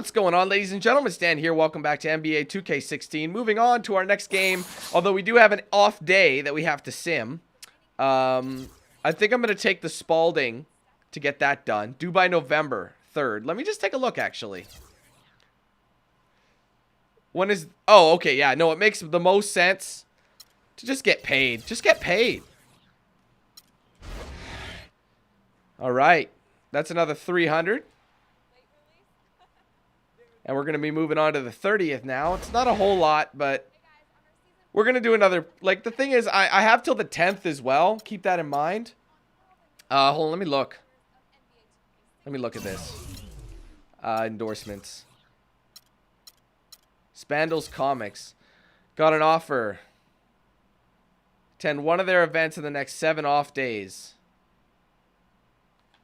what's going on, ladies and gentlemen? Stan here. Welcome back to NBA 2K16. Moving on to our next game, although we do have an off day that we have to sim. I think I'm going to take the Spalding to get that done. Due by November 3rd. Let me just take a look, actually. When is... Oh, okay, yeah. No, it makes the most sense to just get paid. Just get paid. All right. That's another 300. And we're going to be moving on to the 30th now. It's not a whole lot, but we're going to do another... Like, the thing is, I have till the 10th as well. Keep that in mind. Hold on, let me look. Let me look at this. Endorsements. Spandles Comics. Got an offer. Attend one of their events in the next 7 off days.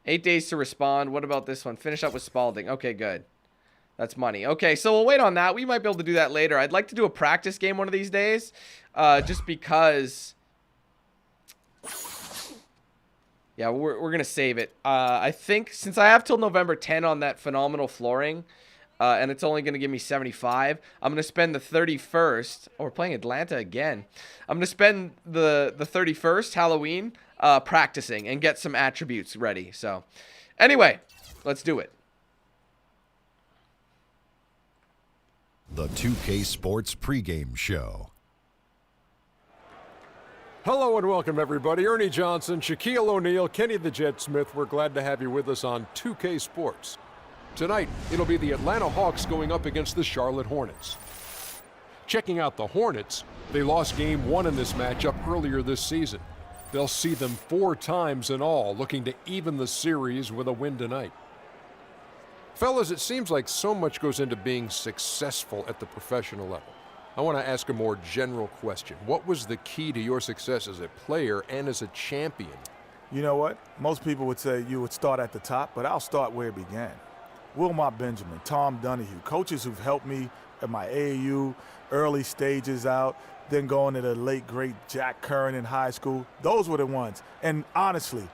8 days to respond. What about this one? Finish up with Spalding. Okay, good. That's money. Okay, so we'll wait on that. We might be able to do that later. I'd like to do a practice game one of these days. Just because... Yeah, we're going to save it. I think since I have till November 10 on that phenomenal flooring, and it's only going to give me 75, I'm going to spend the 31st. Oh, we're playing Atlanta again. I'm going to spend the 31st, Halloween, practicing and get some attributes ready. So, anyway, let's do it. The 2K Sports Pregame Show. Hello and welcome, everybody. Ernie Johnson, Shaquille O'Neal, Kenny the Jet Smith. We're glad to have you with us on 2K Sports. Tonight, it'll be the Atlanta Hawks going up against the Charlotte Hornets. Checking out the Hornets, they lost Game 1 in this matchup earlier this season. They'll see them 4 times in all, looking to even the series with a win tonight. Fellas, it seems like so much goes into being successful at the professional level. I want to ask a more general question. What was the key to your success as a player and as a champion? You know what? Most people would say you would start at the top, but I'll start where it began. Wilmot Benjamin, Tom Donahue, coaches who've helped me at my AAU, early stages out, then going to the late, great Jack Curran in high school. Those were the ones. And honestly,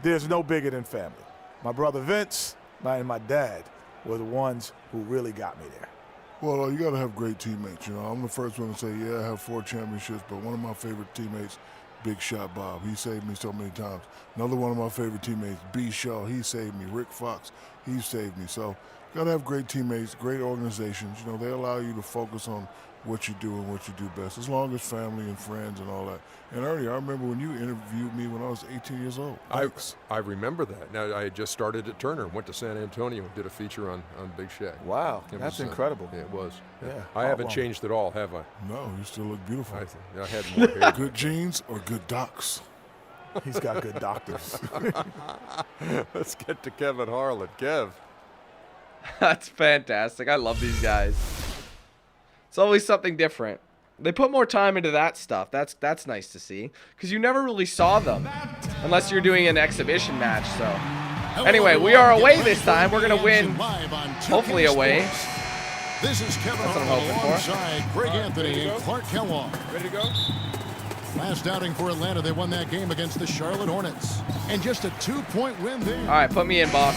there's no bigger than family. My brother Vince and my dad were the ones who really got me there. Well, you got to have great teammates. You know, I'm the first one to say, yeah, I have 4 championships, but one of my favorite teammates, Big Shot Bob, he saved me so many times. Another one of my favorite teammates, B. Shaw, he saved me. Rick Fox, he saved me. So you got to have great teammates, great organizations. You know, they allow you to focus on what you do and what you do best, as long as family and friends and all that. And Ernie, I remember when you interviewed me when I was 18 years old. I remember that. Now, I had just started at Turner, went to San Antonio and did a feature on Big Shaq. Wow, that's incredible. Yeah, it was. Yeah. I haven't changed at all, have I? No, you still look beautiful. I had more hair. Good genes or good docs? He's got good doctors. Let's get to Kevin Harlan. Kev. That's fantastic. I love these guys. It's always something different. They put more time into that stuff. That's nice to see, because you never really saw them unless you're doing an exhibition match. So anyway, we are away this time. We're going to win, hopefully away. This is Kevin That's what I'm hoping for. alongside Greg Anthony and Clark Kellogg. Ready to go? Last outing for Atlanta, they won that game against the Charlotte Hornets. And just a 2-point win there. All right, put me in, boss.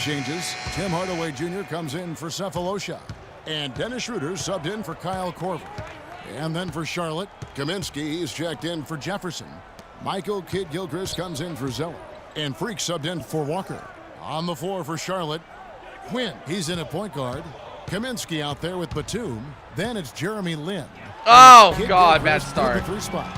Changes. Tim Hardaway Jr. comes in for Cephalosha. And Dennis Schröder subbed in for Kyle Korver. And then for Charlotte, Kaminsky is checked in for Jefferson. Michael Kidd-Gilchrist comes in for Zeller. And Freak subbed in for Walker. On the floor for Charlotte, Quinn. He's in at point guard. Kaminsky out there with Batum. Then it's Jeremy Lin. Oh, God, bad start. The 3 spot.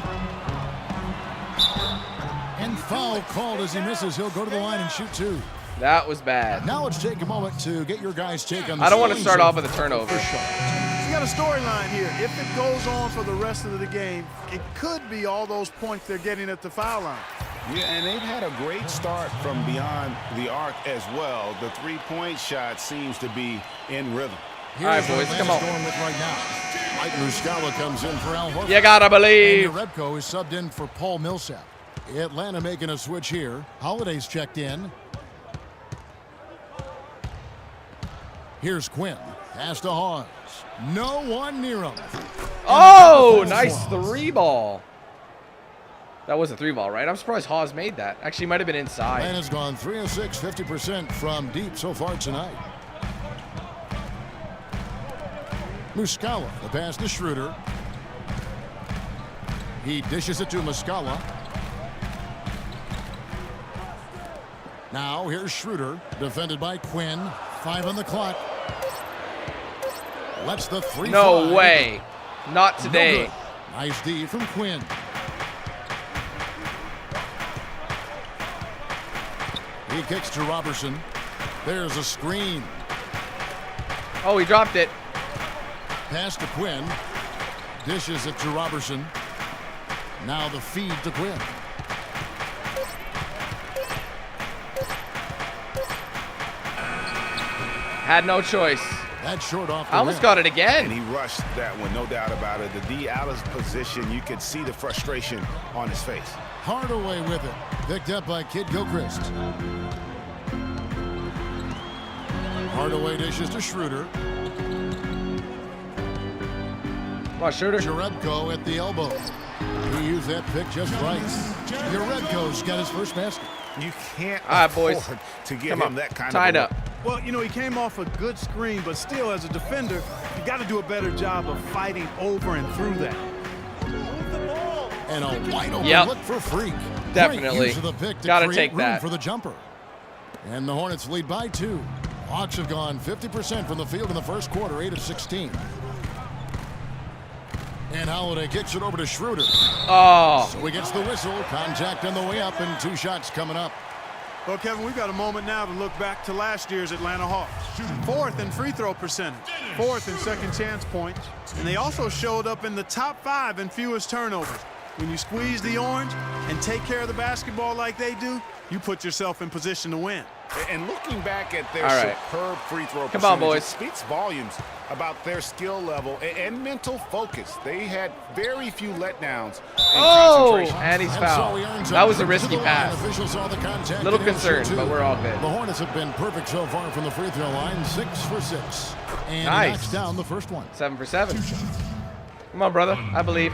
And foul called as he misses. He'll go to the line and shoot 2. That was bad. Now let's take a moment to get your guys' take on the I don't want to start off with a turnover. You got a storyline here. If it goes on for the rest of the game, it could be all those points they're getting at the foul line. Yeah, and they've had a great start from beyond the arc as well. The 3-point shot seems to be in rhythm. All right, boys, come on. Going with right now. Mike Muscala comes in for Al Horford. You gotta believe. And Rebko is subbed in for Paul Millsap. Atlanta making a switch here. Holiday's checked in. Here's Quinn. Pass to Hawes. No one near him. Oh, nice 3-ball. That was a 3-ball, right? I'm surprised Hawes made that. Actually, might have been inside. And has gone 3 of 6, 50% from deep so far tonight. Muscala, the pass to Schröder. He dishes it to Muscala. Now here's Schröder, defended by Quinn. 5 on the clock. Lets the 3 No fly. way. Not today. No, nice D from Quinn. He kicks to Robertson. There's a screen. Oh, he dropped it. Pass to Quinn. Dishes it to Robertson. Now the feed to Quinn. Had no choice. That's short off the I almost rim. got it And again. he rushed that one, no doubt about it. The D out of position, you could see the frustration on his face. Hardaway with it. Picked up by Kid Gilchrist. Hardaway dishes to Schröder. Come on, Schröder. Jerebko at the elbow. He used that pick just right. Jerebko's got his first basket. You can't All right, afford boys. to give Come him on. that kind Tied of up. Well, you know, he came off a good screen, but still, as a defender, you got to do a better job of fighting over and through that. And a wide open Yep. look for Freak. Definitely. Great use of the pick to Gotta create take room that. for the jumper. And the Hornets lead by 2. Hawks have gone 50% from the field in the first quarter, 8 of 16. And Holiday kicks it over to Schröder. Oh. So he gets the whistle. Contact on the way up, and 2 shots coming up. Well, Kevin, we've got a moment now to look back to last year's Atlanta Hawks. 4th in free throw percentage, 4th in second chance points, and they also showed up in the top 5 in fewest turnovers. When you squeeze the orange and take care of the basketball like they do, you put yourself in position to win. And looking back at their All right. superb free throw Come on, percentage, boys. it speaks volumes about their skill level and mental focus. They had very few letdowns and Oh, concentration. and he's And so fouled. he earns That was a trip to risky the line. pass. Officials saw the contact Little and answered concerned, two. but we're all good. The Hornets have been perfect so far from the free throw line, 6 for 6. And Nice. he knocks down the first one. 7 for 7. Come on, brother. I believe.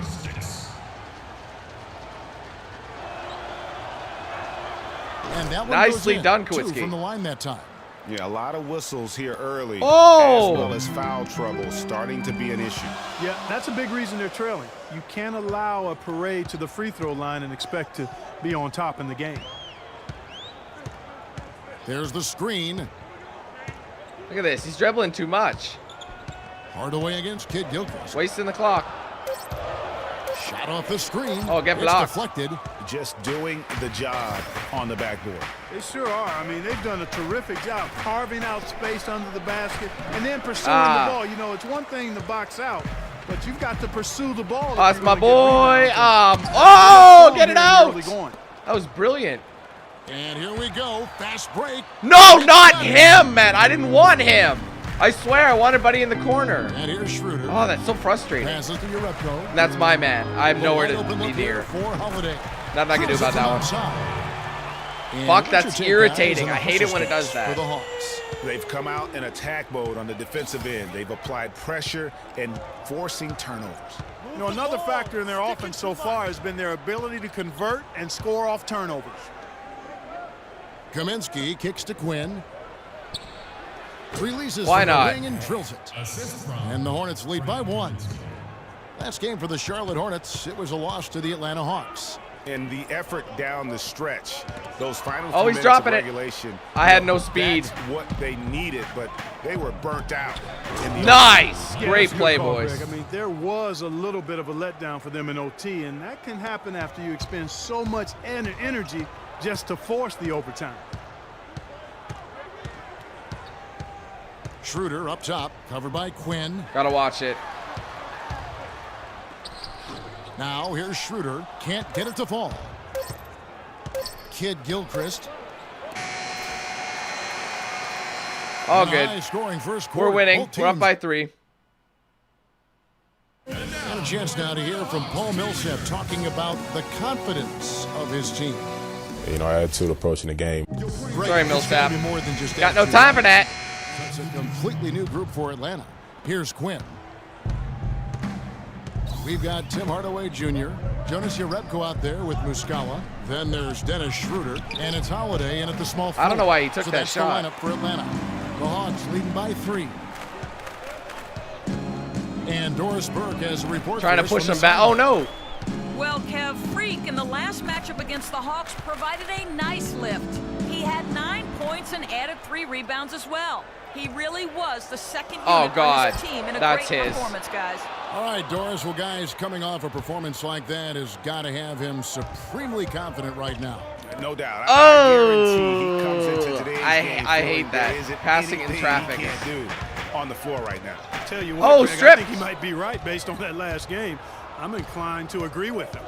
And that one Nicely goes in. done, 2 Kowitski. from the line that time. Yeah, a lot of whistles here early, Oh! as well as foul trouble starting to be an issue. Yeah, that's a big reason they're trailing. You can't allow a parade to the free throw line and expect to be on top in the game. There's the screen. Look at this. He's dribbling too much. Hardaway against Kid Gilchrist. Wasting the clock. Shot off the screen. Oh, get It's blocked. deflected. Just doing the job on the backboard. They sure are. I mean, they've done a terrific job carving out space under the basket and then pursuing the ball. You know, it's one thing to box out, but you've got to pursue the ball. Oh, that's if my you're gonna boy. get rebounds. Oh, get it Really out. going. That was brilliant. And here we go. Fast break. No, not him, man. I didn't want him. I swear I wanted Buddy in the corner. And here's Schröder. Oh, that's so frustrating. Passes to Jerebko. That's my man. I have nowhere Wide to open be look here near. for Holiday. Nothing I can do about that one. one. Fuck, that's irritating. I hate it when it does that. For the Hawks. They've come out in attack mode on the defensive end. They've applied pressure and forcing turnovers. You know, another factor in their offense so far has been their ability to convert and score off turnovers. Kaminsky kicks to Quinn. Releases Why from not? the ring and drills it. And the Hornets lead by 1. Last game for the Charlotte Hornets, it was a loss to the Atlanta Hawks. And the effort down the stretch, those final Oh, few he's minutes dropping of it. regulation. I had no speed. That's what they needed, but they were burnt out. In the Nice. Yeah, Great that's a good play, call, boys. Greg. I mean, there was a little bit of a letdown for them in OT, and that can happen after you expend so much energy just to force the overtime. Schröder up top, covered by Quinn. Gotta watch it. Now here's Schröder. Can't get it to fall. Kid Gilchrist. All And a good. high-scoring first quarter. We're winning. Both We're up teams- by 3. And a chance now to hear from Paul Millsap talking about the confidence of his team. You know, attitude approaching the game. Great. Sorry, It's Millsap. gonna be more than just Got no attitude. time for that. It's a completely new group for Atlanta. Here's Quinn. We've got Tim Hardaway Jr., Jonas Jerebko out there with Muscala. Then there's Dennis Schröder, and it's Holiday in at the small forward. I don't know why he took so that that's shot. the lineup for Atlanta. The Hawks leading by 3. And Doris Burke has a report. Trying to push him back. Oh, no. Well, Kev, Freak in the last matchup against the Hawks provided a nice lift. He had 9 points and added 3 rebounds as well. He really was the second unit on his team in a great performance, guys. All right, Doris. Well, guys, coming off a performance like that has got to have him supremely confident right now. No doubt. I hate that. Passing in traffic. He can't do on the floor right now. I tell you what, Greg, strip. I think he might be right based on that last game. I'm inclined to agree with him.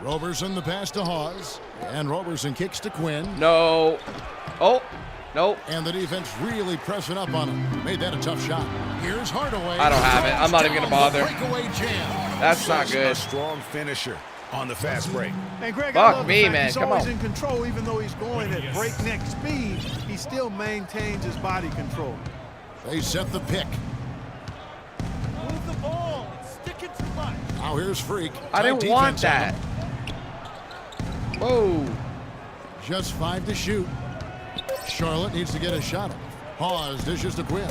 Roberson the pass to Hawes. And Roberson kicks to Quinn. No. Oh, no. And the defense really pressing up on him. Made that a tough shot. Here's Hardaway. I don't have it. I'm not even going to bother. Breakaway jam. That's not good. A strong finisher on the fast break. And Greg, Fuck me, man. He's Come always on. in control, even though he's going at breakneck speed. He still maintains his body control. They set the pick. Move the ball. It's sticking too much. Now here's Freak. I didn't want that. Whoa. Just 5 to shoot. Charlotte needs to get a shot off. Hawes dishes to Quinn.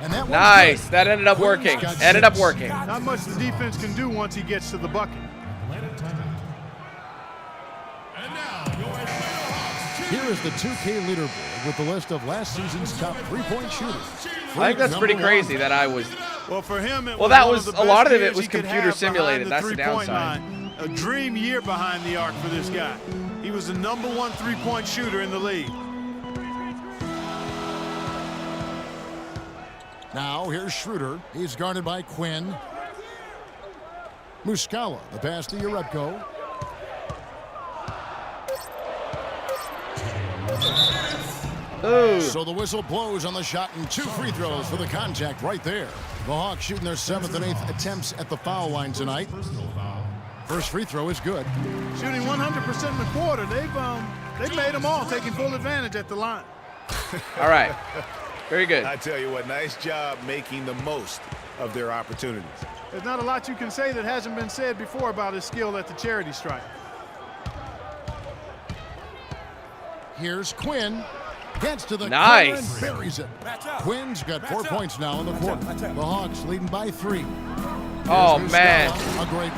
And that nice. That ended up working. Ended up working. Not much the defense can do once he gets to the bucket. Here is the 2K leaderboard with the list of last season's top 3-point shooters. I think that's pretty crazy that I was. Well, for him, Well, that was a lot of it was computer simulated. That's the downside. Line. A dream year behind the arc for this guy. He was the #1 3-point shooter in the league. Now here's Schröder. He's guarded by Quinn. Muscala, the pass to Urebko. Ooh. So the whistle blows on the shot and 2 free throws for the contact right there. The Hawks shooting their 7th and 8th attempts at the foul line tonight. First free throw is good. Shooting 100% in the quarter. They've made them all, taking full advantage at the line. All right. Very good. I tell you what, nice job making the most of their opportunities. There's not a lot you can say that hasn't been said before about his skill at the charity stripe. Here's Quinn. Gets to the nice. corner and buries it. Quinn's got 4 points now in the quarter. The Hawks leading by 3. Oh, man. A great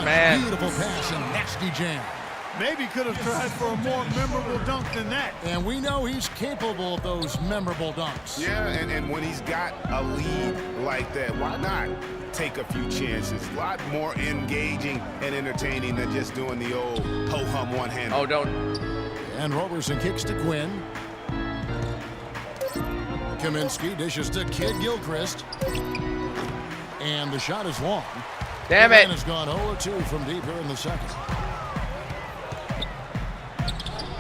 man. Beautiful pass and nasty jam. Maybe could have tried for a more memorable dunk than that. And we know he's capable of those memorable dunks. Yeah, and when he's got a lead like that, why not take a few chances? A lot more engaging and entertaining than just doing the old ho-hum one-hander. Oh, don't. And Roberson kicks to Quinn. Kaminsky dishes to Kid Gilchrist. And the shot is long. Damn the it. man has gone 0-2 from deep here in the second.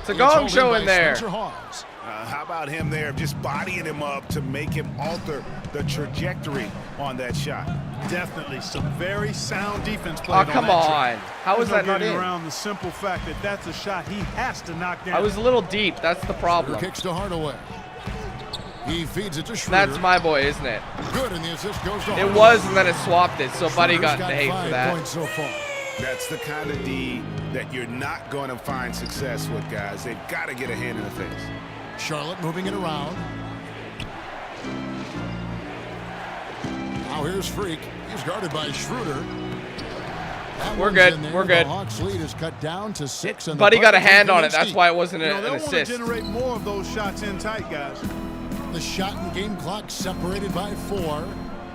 It's a gong show in there. How about him there, just bodying him up to make him alter the trajectory on that shot? Definitely some very sound defense play. Oh, come on. How is that not in? Around the simple fact that that's a shot he has to knock down. I was a little deep. That's the problem. Kicks to Hardaway. He feeds it to Schröder. That's my boy, isn't it? Good, and the assist goes to It Hardaway. was, and then it swapped it, so Buddy got the hate for 5 that. points so far. That's the kind of D that you're not going to find success with, guys. They've got to get a hand in the face. Charlotte moving it around. Now here's Freak. He's guarded by Schröder. We're good. We're good. The Hawks lead is cut down to 6. And Buddy got a hand on it. That's why it wasn't an they'll assist. want to generate more of those shots in tight, guys. The shot and game clock separated by 4.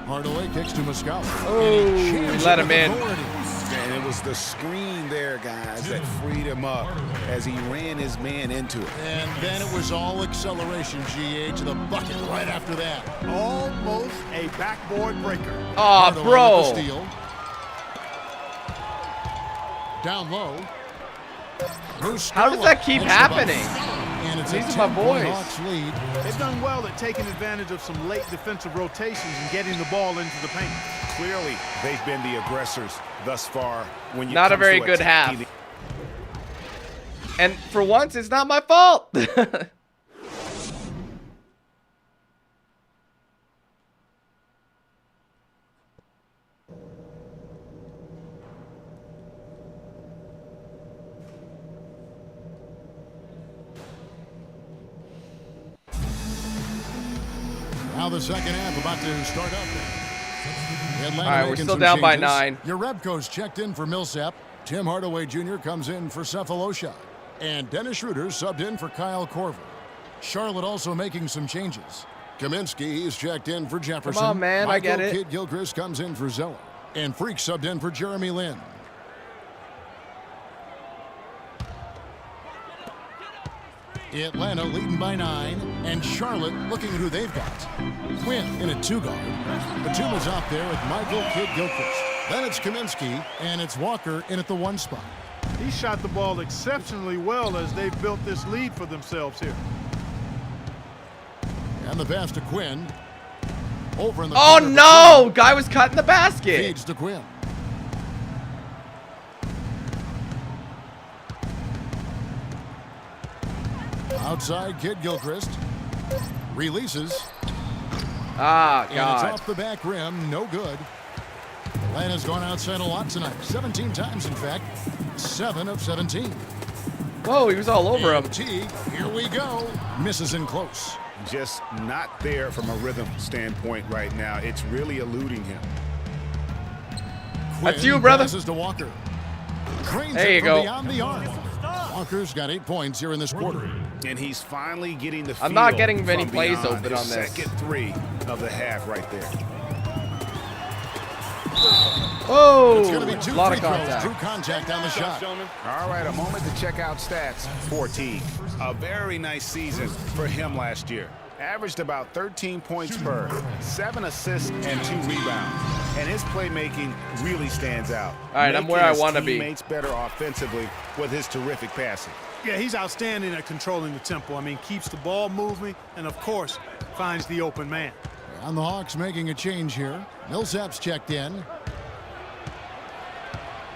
Hardaway kicks to Muscala. Oh, let him in. And it was the screen there, guys, that freed him up as he ran his man into it. And then it was all acceleration, GA, to the bucket right after that. Almost a backboard breaker. Oh, bro. Steal. Down low. How does that keep happening? And it's These are my boys. Hawks lead. They've done well at taking advantage of some late defensive rotations and getting the ball into the paint. Clearly, they've been the aggressors thus far. When you Not a very good half. And for once, it's not my fault. Now the second half about to start up. Atlanta All right, we're making still some down by changes. 9. Yarebko's checked in for Millsap. Tim Hardaway Jr. comes in for Cephalosha. And Dennis Schröder subbed in for Kyle Korver. Charlotte also making some changes. Kaminsky is checked in for Jefferson. Come on, man, I get it. Kid Gilchrist comes in for Zeller. And Freak subbed in for Jeremy Lin. Atlanta leading by 9, and Charlotte looking at who they've got. Quinn in a 2 guard. Batum is out there with Michael Kidd-Gilchrist. Then it's Kaminsky, and it's Walker in at the 1 spot. He shot the ball exceptionally well as they've built this lead for themselves here. And the pass to Quinn. Over in the Oh corner no! Guy was cutting the basket. feeds to Quinn. Outside, Kidd-Gilchrist releases. Ah, And it's God. off the back rim, no good. Atlanta's gone outside a lot tonight, 17 times in fact, 7 of 17. Whoa, he was all over him. And Teague, here we go, misses in close. Just not there from a rhythm standpoint right now. It's really eluding him. That's Quinn you, brother. passes to Walker. Drains There it you from go. beyond the arc. Walker's got 8 points here in this quarter. And he's finally getting the I'm not feel getting many from plays beyond open his on this. second 3 of the half right there. Oh, It's going to be 2 a lot free of throws. contact. True contact on the shot. All right, a moment to check out stats for Teague. A very nice season for him last year. Averaged about 13 points per, 7 assists and 2 rebounds. And his playmaking really stands out. All right, I'm where I want to be. Teammates better offensively with his terrific passing. Yeah, he's outstanding at controlling the tempo. I mean, keeps the ball moving and, of course, finds the open man. And the Hawks making a change here. Millsap's checked in.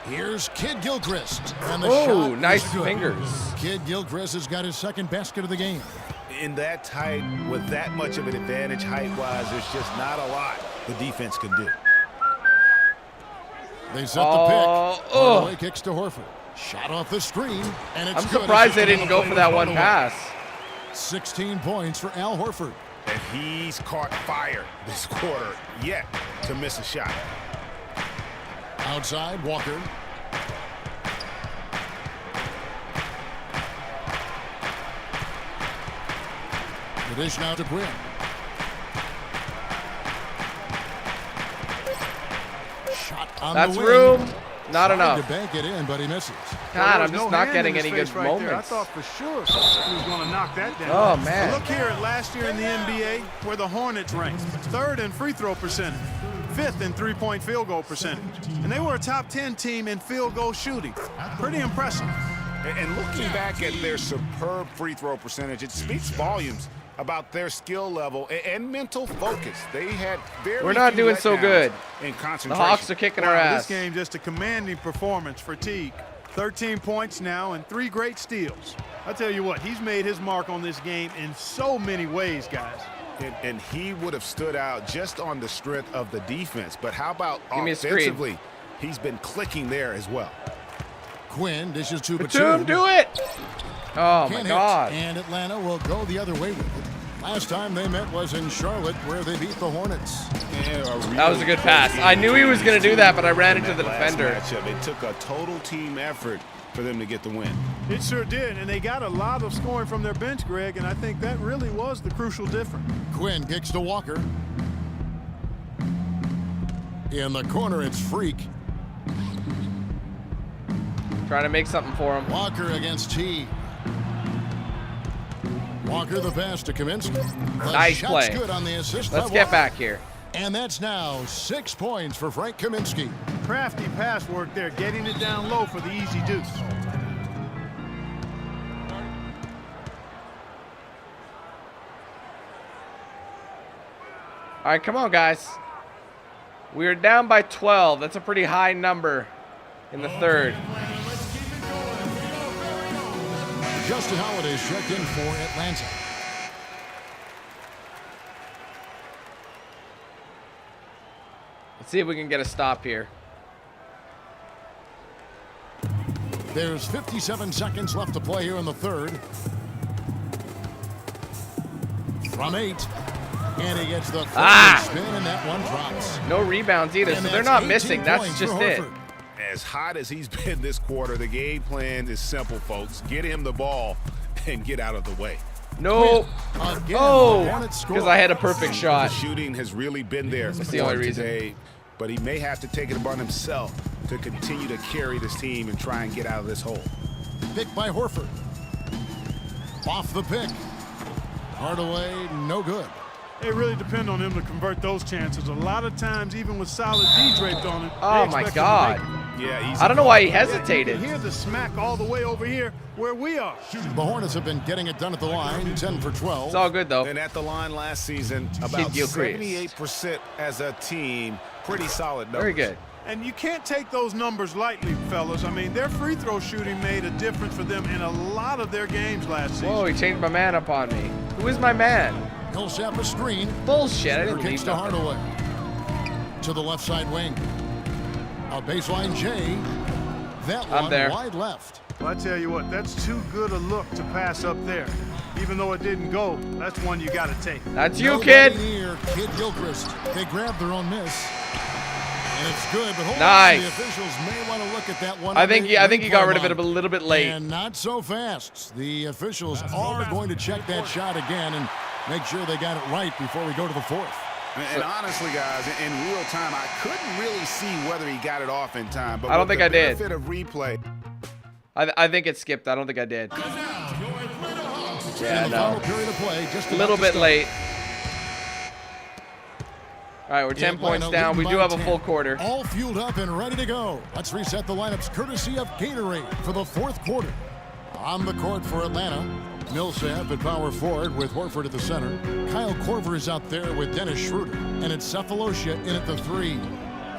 Here's Kidd-Gilchrist. And the Oh, shot nice is good. fingers. Kidd-Gilchrist has got his 2nd basket of the game. In that tight, with that much of an advantage height-wise, there's just not a lot the defense can do. They set the pick. Oh, Hardaway kicks to Horford. Shot off the screen, and it's I'm good. surprised they didn't go for that one pass. 16 points for Al Horford. And he's caught fire this quarter yet to miss a shot. Outside, Walker. The dish now to Quinn. Shot on That's the wing. room. Not Trying enough. to bank it in, but he misses. God, There I'm was just no not hand getting in his any good face right there. I moments. thought for sure he was going to knock that down. Oh, man. Look here at last year in the NBA where the Hornets ranked. 3rd in free throw percentage, 5th in three-point field goal percentage. And they were a top 10 team in field goal shooting. Pretty impressive. And looking back at their superb free throw percentage, it speaks volumes about their skill level and mental focus. They had very We're not few doing so letdowns good. in The concentration. Hawks are kicking our Wow, ass. This game just a commanding performance for Teague. 13 points now and 3 great steals. I tell you what, he's made his mark on this game in so many ways, guys. And he would have stood out just on the strength of the defense. But how about Give me a screen. offensively? He's been clicking there as well. Quinn dishes to Batum, do it. Oh, my Can't hit, God. and Atlanta will go the other way with it. Last time they met was in Charlotte, where they beat the Hornets. That was a good pass. I knew he was going to do that, but I ran into the Last defender. matchup, it took a total team effort for them to get the win. It sure did, and they got a lot of scoring from their bench, Greg, and I think that really was the crucial difference. Quinn kicks to Walker. In the corner, it's Freak. Trying to make something for him. Walker against T. Walker the pass to Kaminsky. The Nice shot's play. good on the assist. Let's by get Walker. back here. And that's now 6 points for Frank Kaminsky. Crafty pass work there, getting it down low for the easy deuce. All right, come on, guys. We are down by 12. That's a pretty high number in the 3rd. Justin Holiday's checked in for Atlanta. Let's see if we can get a stop here. There's 57 seconds left to play here in the 3rd. From 8. And he gets the spin, and that one drops. No rebounds either, so they're not missing. That's just it. As hot as he's been this quarter, the game plan is simple, folks. Get him the ball and get out of the way. No. Oh, because I had a perfect shot. The shooting has really been there. That's the only reason. Today, but he may have to take it upon himself to continue to carry this team and try and get out of this hole. Pick by Horford. Off the pick. Hardaway, no good. It really depends on him to convert those chances. A lot of times, even with solid D draped on him. Oh my God. Yeah, easy. I don't know why he hesitated. You hear the smack all the way over here where we are. The Hornets have been getting it done at the line, 10 for 12. It's all good though. And at the line last season, about 78% as a team. Pretty solid numbers. Very good. And you can't take those numbers lightly, fellas. I mean, their free throw shooting made a difference for them in a lot of their games last season. Whoa, he changed my man up on me. Who is my man? Millsap a screen. Bullshit, I didn't leave to Hardaway. To the left side wing. A baseline J. That one wide left. Well, I tell you what, that's too good a look to pass up there. Even though it didn't go, that's one you got to take. That's you, kid. Near Kid Gilchrist. They grabbed their own miss. And it's good, but hold nice. on, the officials may want to look at that one. I think he got rid of it a little bit late. And not so fast. The officials are going to check that shot again and make sure they got it right before we go to the fourth. And honestly, guys, in real time, I couldn't really see whether he got it off in time. But I don't think I did. Benefit of replay. I think it skipped. I don't think I did. Yeah, no. A little bit late. All right, we're 10 points down. We do have a full quarter. All fueled up and ready to go. Let's reset the lineups courtesy of Gatorade for the fourth quarter. On the court for Atlanta, Millsap at power forward with Horford at the center. Kyle Korver is out there with Dennis Schröder. And it's Cephalosha in at the 3.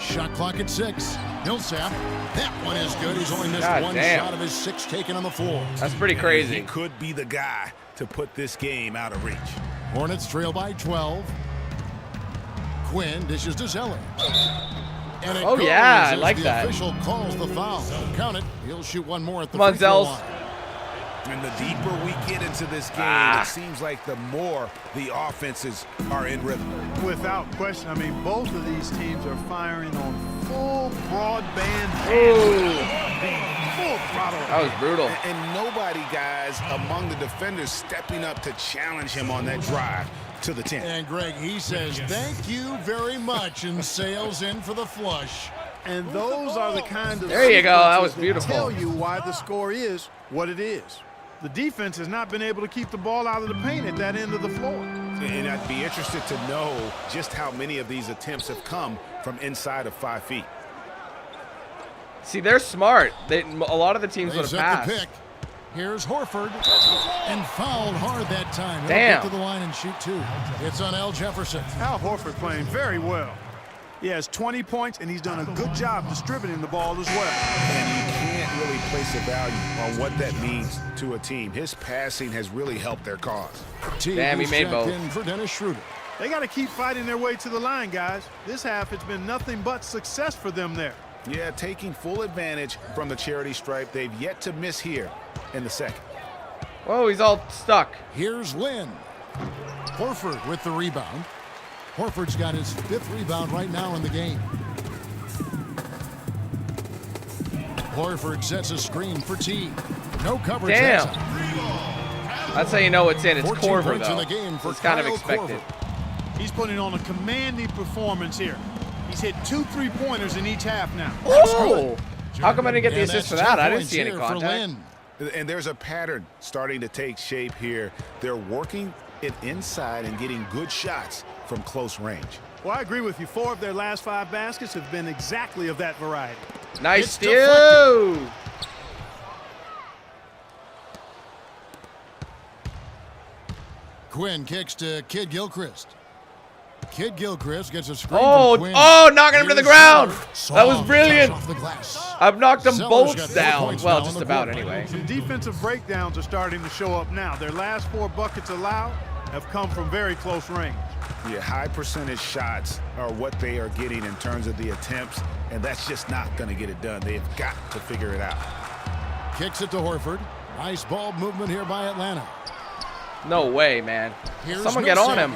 Shot clock at 6. Millsap, that one is good. He's only missed one shot of his 6 taken on the floor. That's pretty crazy. He could be the guy to put this game out of reach. Hornets trail by 12. Quinn dishes to Zeller. And it goes I like that. The official calls the foul. Count it. He'll shoot one more at the free throw line. And the deeper we get into this game, it seems like the more the offenses are in rhythm. Without question. I mean, both of these teams are firing on full broadband. Full throttle. That was brutal. And nobody, guys, among the defenders stepping up to challenge him on that drive to the 10. And Greg, he says, thank you very much, and sails in for the flush. And those are the kind of there you go. That was beautiful. Tell you why the score is what it is. The defense has not been able to keep the ball out of the paint at that end of the floor. And I'd be interested to know just how many of these attempts have come from inside of 5 feet. See, they're smart. A lot of the teams would have passed. The pick. Here's Horford, and fouled hard that time. He'll Damn. get to the line and shoot 2. It's on Al Jefferson. Al Horford playing very well. He has 20 points, and he's done a good job distributing the ball as well. And you can't really place a value on what that means to a team. His passing has really helped their cause. Damn, he made both. In for Dennis Schröder. They got to keep fighting their way to the line, guys. This half, it's been nothing but success for them there. Yeah, taking full advantage from the charity stripe. They've yet to miss here in the second. Whoa, he's all stuck. Here's Lynn. Horford with the rebound. Horford's got his 5th rebound right now in the game. Horford sets a screen for T. No coverage. Damn. That's how you know it's in. It's Korver, though. In the game for it's kind of Kyle expected. Korver. He's putting on a commanding performance here. He's hit 2 3-pointers in each half now. Oh! How come I didn't get the assist for that? I didn't see any contact. And there's a pattern starting to take shape here. They're working it inside and getting good shots from close range. Well, I agree with you. 4 of their last 5 baskets have been exactly of that variety. Nice steal. Quinn kicks to Kid Gilchrist. Kid Gilchrist gets a screen. Knocking him to the ground. That was brilliant. Off the glass. I've knocked them Zeller's both down. Well, just about anyway. Some defensive breakdowns are starting to show up now. Their last 4 buckets allowed have come from very close range. Yeah, high percentage shots are what they are getting in terms of the attempts, and that's just not going to get it done. They've got to figure it out. Kicks it to Horford. Nice ball movement here by Atlanta. No way, man. Here's Someone get on him.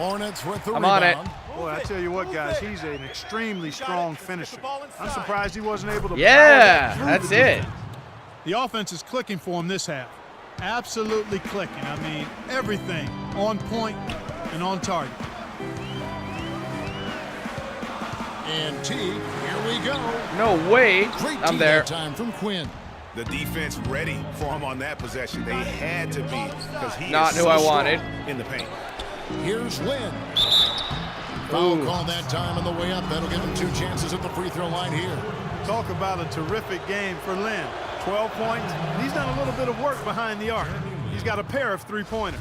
Hornets with the I'm on it. rebound. Boy, I tell you what, guys, he's an extremely strong finisher. I'm surprised he wasn't able to. Yeah, that's it. The offense is clicking for him this half. Absolutely clicking. I mean, everything on point and on target. And T, here we go. No way. Great I'm T there. that time from Quinn. The defense ready for him on that possession. They had to be because he Not is who so I strong wanted. in the paint. Here's Lynn. Foul call that time on the way up. That'll give him 2 chances at the free throw line here. Talk about a terrific game for Lynn. 12 points. He's done a little bit of work behind the arc. He's got a pair of 3-pointers.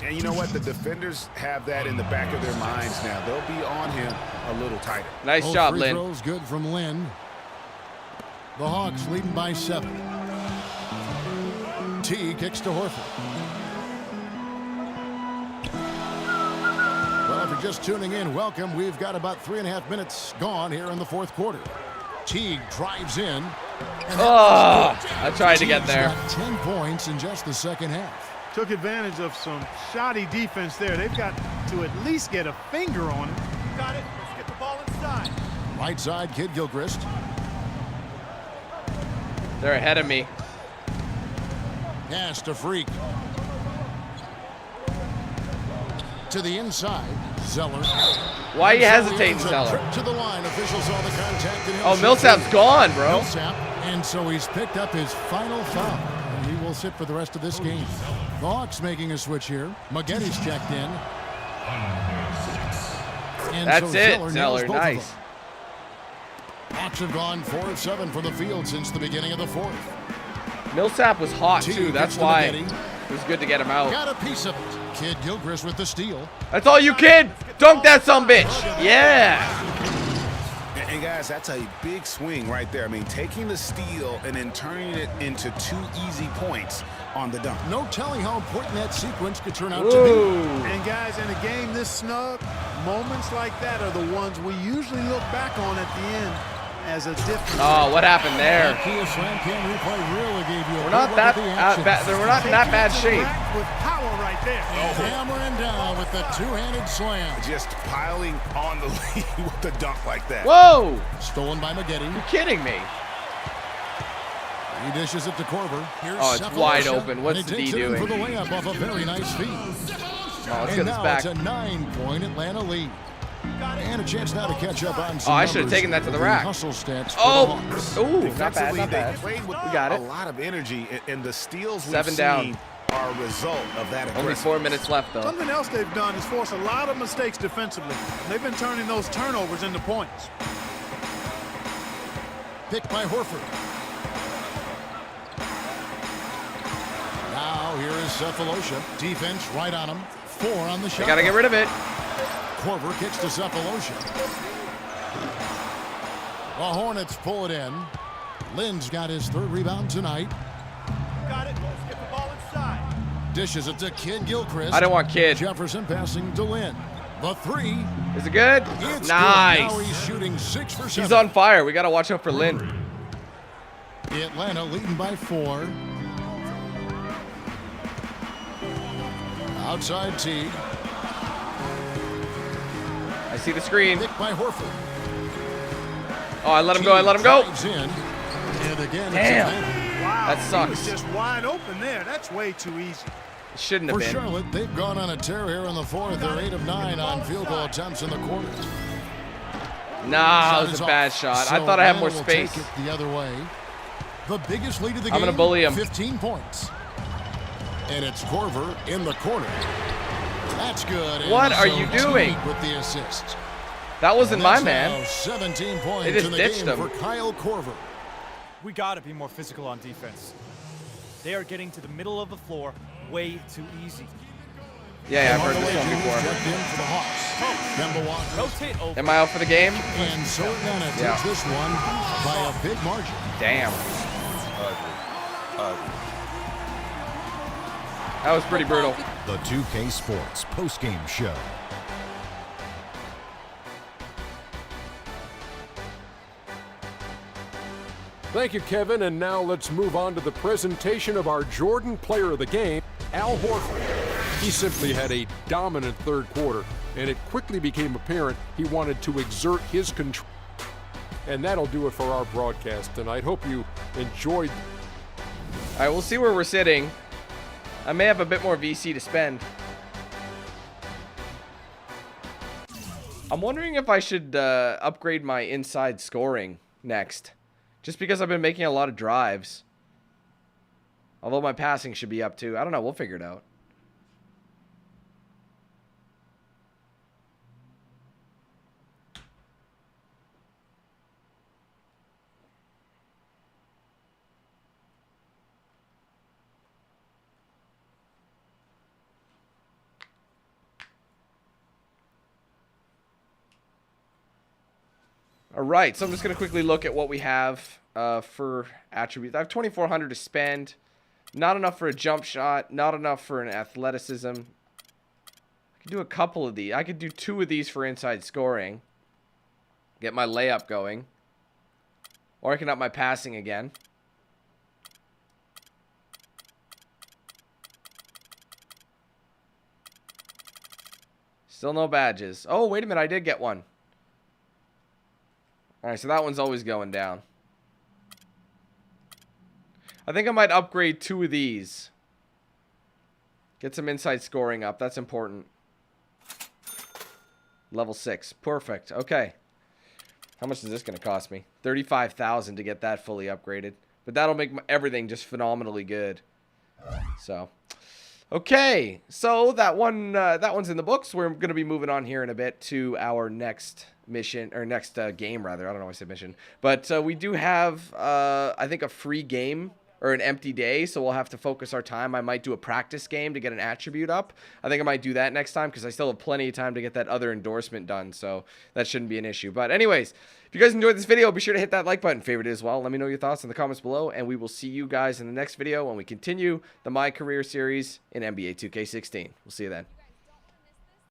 And you know what? The defenders have that in the back of their minds now. They'll be on him a little tighter. Nice Both job, free Lynn. throws good from Lynn. The Hawks leading by 7. T kicks to Horford. Well, if you're just tuning in, welcome. We've got about 3.5 minutes gone here in the 4th quarter. Teague drives in. Oh, I tried to get Teague's there. got 10 points in just the second half. Took advantage of some shoddy defense there. They've got to at least get a finger on it. Got it. Let's get the ball inside. Right side, Kid Gilchrist. They're ahead of me. Pass to Freak. To the inside, Zeller. Why are you And hesitating, he ends a Zeller? trip to the line. Officials saw the contact. And Oh, Millsap's gone, bro. Millsap, and so he's picked up his final foul. And he will sit for the rest of this game. The Hawks making a switch here. Maggetti's checked in. And That's so it, nails Zeller. both of Nice. them. Hawks have gone 4 of 7 from the field since the beginning of the 4th. Millsap was hot, T too. That's gets to why Maggetti. it was good to get him out. Got a piece of it. Kid Gilchrist with the steal. That's all you, kid. Dunk that sumbitch. Yeah. And guys, that's a big swing right there. I mean, taking the steal and then turning it into 2 easy points on the dunk. No telling how important that sequence could turn out to Ooh. And guys, in a game this snug, moments like that are the ones we usually look back on at the end as a difference. Oh, what happened there? be. Kia Slam Cam replay really gave you a We're not good look that at the action. we're not in that bad shape. With power right there. Hammering down with the 2-handed slam. Just piling on the lead with the dunk like that. Whoa! Stolen by Maggetti. You're kidding me. He dishes it to Korver. Here's Oh, it's Cephalosha, wide open. What's and the he D takes it in doing? for the layup off a very nice feed. Oh, let's And get this now back. it's a 9-point Atlanta lead. And a chance now to catch up on some Oh, I should have numbers taken that to the with rack. Hustle stats for Oh, the Hawks. ooh, not bad, Defensively, not they bad. played with We got a it. lot of energy, and the steals we've 7 down. seen are a result of that Only aggressive. 4 minutes left, though. Something else they've done is force a lot of mistakes defensively. They've been turning those turnovers into points. Picked by Horford. Now here is Cephalosha. Defense right on him. 4 on the shot. I gotta get rid of it. Korver kicks to Cephalosha. The Hornets pull it in. Lynn's got his 3rd rebound tonight. Got it. Let's get the ball inside. Dishes it to Kid Gilchrist. I don't want Kid. Jefferson passing to Lynn. The 3. Is it good? It's Nice. good. Now he's shooting 6 for 7. He's on fire. We gotta watch out for Lynn. Atlanta leading by 4. Outside Teague. I see the screen. Picked by Horford. Oh, I let him go. I let him go. Drives in. And again, Damn. it's Atlanta. Wow. That He sucks. was just wide open there. That's way too easy. It shouldn't have For been. Charlotte, they've gone on a tear here in the 4th. They're 8 of 9 on field goal attempts in the quarter. Nah, Shot it was is a off. bad shot. So I thought I had more Atlanta will space. take it the other way. The biggest lead of the game. I'm gonna bully him. 15 points. And it's Korver in the corner. That's good. And What are so you doing? Teague with the assist. That wasn't And my that's man. now 17 points They just in the ditched game him. for Kyle Korver. We got to be more physical on defense. They are getting to the middle of the floor way too easy. Yeah, I've heard this one Checked before. in for the Hawks. Kemba Walker. Rotate over. Am I out for the game? And so Atlanta takes Yeah. this one by a big margin. Damn. That was pretty brutal. The 2K Sports postgame show. Thank you, Kevin. And now let's move on to the presentation of our Jordan player of the game, Al Horford. He simply had a dominant 3rd quarter and it quickly became apparent he wanted to exert his control. And that'll do it for our broadcast tonight. Hope you enjoyed. All right, we'll see where we're sitting. I may have a bit more VC to spend. I'm wondering if I should upgrade my inside scoring next. Just because I've been making a lot of drives. Although my passing should be up too. I don't know. We'll figure it out. All right, so I'm just going to quickly look at what we have for attributes. I have 2,400 to spend. Not enough for a jump shot. Not enough for an athleticism. I could do a couple of these. I could do 2 of these for inside scoring. Get my layup going. Or I can up my passing again. Still no badges. Oh, wait a minute. I did get one. All right, so that one's always going down. I think I might upgrade 2 of these. Get some inside scoring up. That's important. Level 6. Perfect. Okay. How much is this going to cost me? $35,000 to get that fully upgraded. But that'll make everything just phenomenally good. So, okay. So that one's in the books. We're going to be moving on here in a bit to our next mission, or next game rather. I don't know why I said mission, but we do have I think a free game or an empty day, so we'll have to focus our time. I might do a practice game to get an attribute up. I think I might do that next time because I still have plenty of time to get that other endorsement done, so that shouldn't be an issue. But anyways, if you guys enjoyed this video, be sure to hit that like button, favorite it as well. Let me know your thoughts in the comments below, and we will see you guys in the next video when we continue the My Career series in NBA 2K16. We'll see you then.